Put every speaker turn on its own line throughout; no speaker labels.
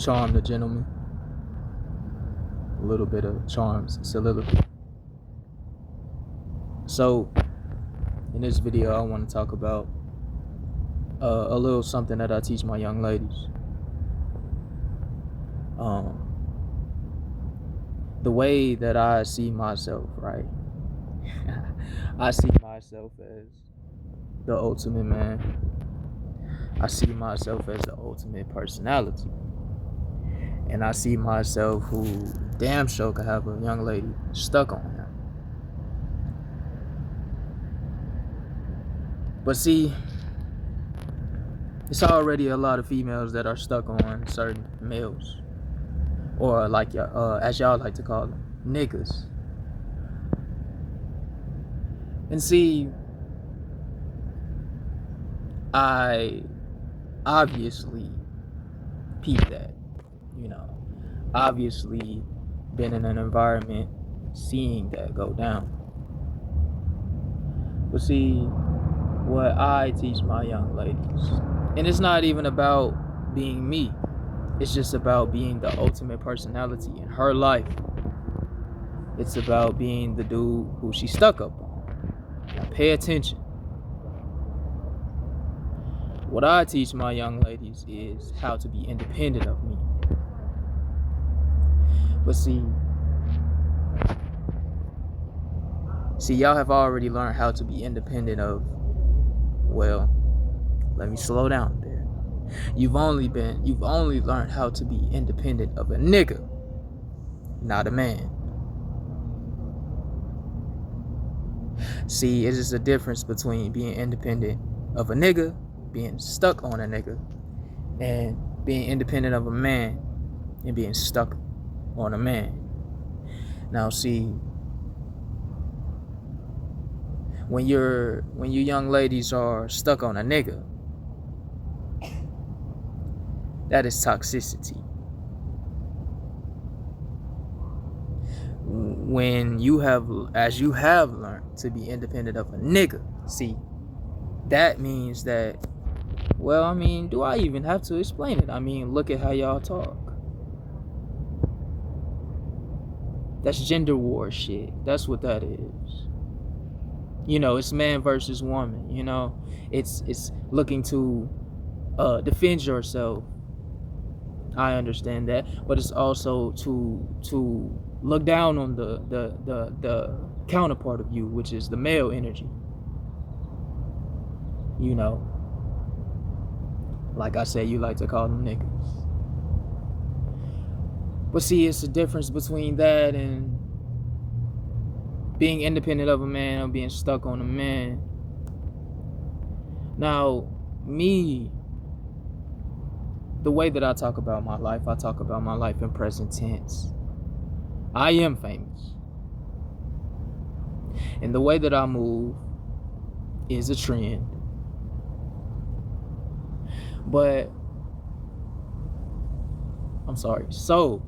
charm the gentleman. A little bit of charms soliloquy. So, in this video, I want to talk about a little something that I teach my young ladies. The way that I see myself, right? I see myself as the ultimate man. I see myself as the ultimate personality. And I see myself who damn sure could have a young lady stuck on him. But see, it's already a lot of females that are stuck on certain males. Or like, as y'all like to call them, niggas. And see, I obviously peeped that, obviously been in an environment seeing that go down. But see, what I teach my young ladies, and it's not even about being me, it's just about being the ultimate personality in her life. It's about being the dude who she stuck up on. Now pay attention. What I teach my young ladies is how to be independent of me. But see, y'all have already learned how to be independent of, well, let me slow down there. You've only learned how to be independent of a nigga, not a man. See, it is a difference between being independent of a nigga, being stuck on a nigga, and being independent of a man and being stuck on a man. Now see, when you young ladies are stuck on a nigga, that is toxicity. When you have learned to be independent of a nigga, see, that means that, well, I mean, do I even have to explain it? I mean, look at how y'all talk. That's gender war shit. That's what that is. It's man versus woman. It's looking to defend yourself. I understand that, but it's also to look down on the counterpart of you, which is the male energy. Like I said, you like to call them niggas. But see, it's the difference between that and being independent of a man or being stuck on a man. Now, me, the way that I talk about my life in present tense. I am famous. And the way that I move is a trend. But, I'm sorry. So,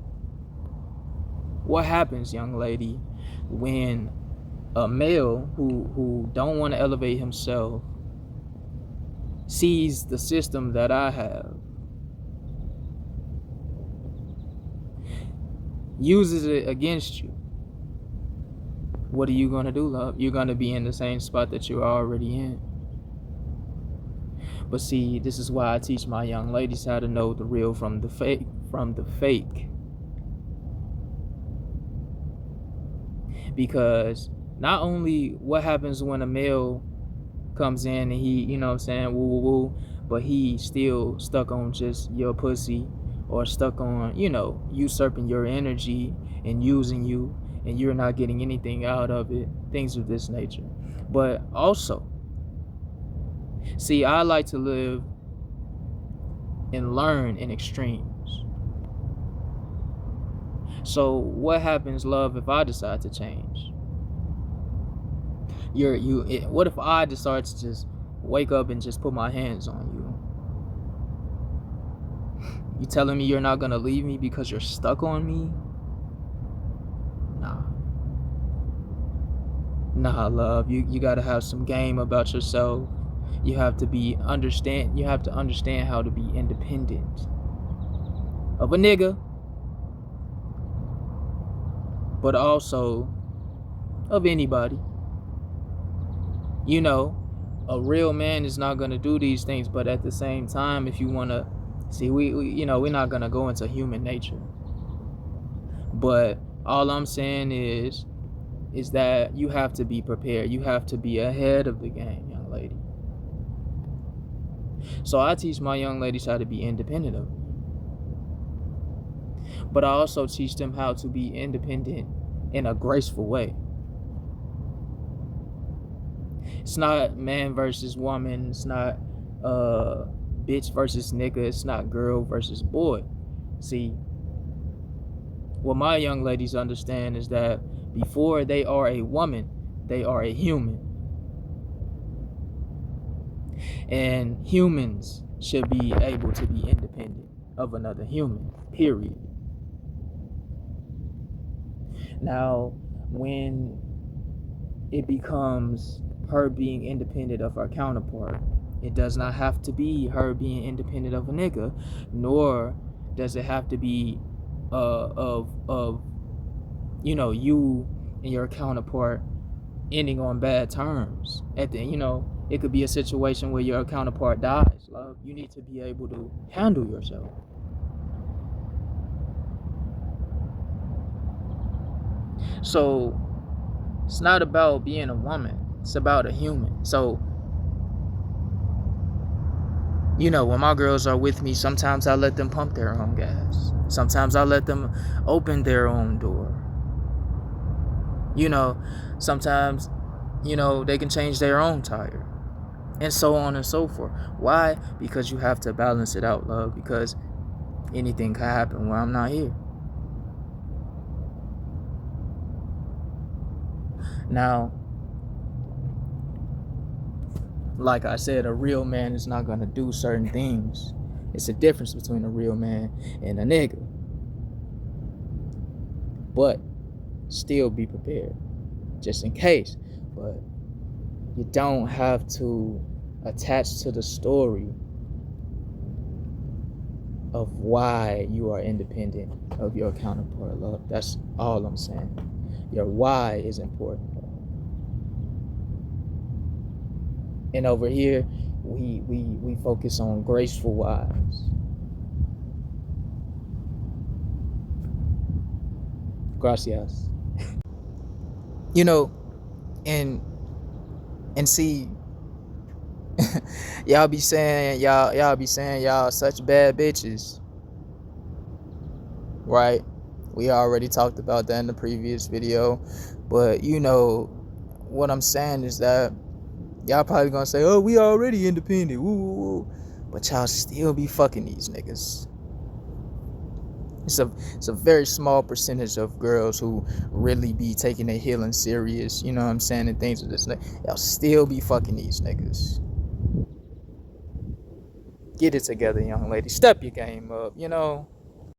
what happens, young lady, when a male who don't want to elevate himself sees the system that I have, uses it against you? What are you going to do, love? You're going to be in the same spot that you're already in. But see, this is why I teach my young ladies how to know the real from the fake. Because not only what happens when a male comes in and he, woo, but he still stuck on just your pussy, or stuck on, usurping your energy and using you, and you're not getting anything out of it, things of this nature. But also, see, I like to live and learn in extremes. So what happens, love, if I decide to change? What if I decide to just wake up and just put my hands on you? You telling me you're not gonna leave me because you're stuck on me? Nah, love, you gotta have some game about yourself. You have to understand how to be independent of a nigga, but also of anybody. You know, a real man is not gonna do these things, but at the same time, if you wanna see, we we're not gonna go into human nature. But all I'm saying is that you have to be prepared. You have to be ahead of the game, young lady. So I teach my young ladies how to be independent of me. But I also teach them how to be independent in a graceful way. It's not man versus woman. It's not bitch versus nigga. It's not girl versus boy. See, what my young ladies understand is that before they are a woman, they are a human. And humans should be able to be independent of another human, period. Now, when it becomes her being independent of her counterpart, it does not have to be her being independent of a nigga, nor does it have to be of you and your counterpart ending on bad terms. At the it could be a situation where your counterpart dies. Love, you need to be able to handle yourself. So it's not about being a woman, it's about a human. So when my girls are with me, sometimes I let them pump their own gas. Sometimes I let them open their own door. Sometimes they can change their own tire, and so on and so forth. Why? Because you have to balance it out, love, because anything can happen when I'm not here. Now, like I said, a real man is not going to do certain things. It's a difference between a real man and a nigga. But still be prepared, just in case. But you don't have to attach to the story of why you are independent of your counterpart, love. That's all I'm saying. Your why is important. And over here, we focus on graceful whys. Gracias. And see, y'all be saying y'all such bad bitches, right? We already talked about that in the previous video, but what I'm saying is that y'all probably gonna say, oh, we already independent, woo, woo, woo. But y'all still be fucking these niggas. It's a very small percentage of girls who really be taking their healing serious, you know what I'm saying, and things of this. Y'all still be fucking these niggas. Get it together, young lady. Step your game up,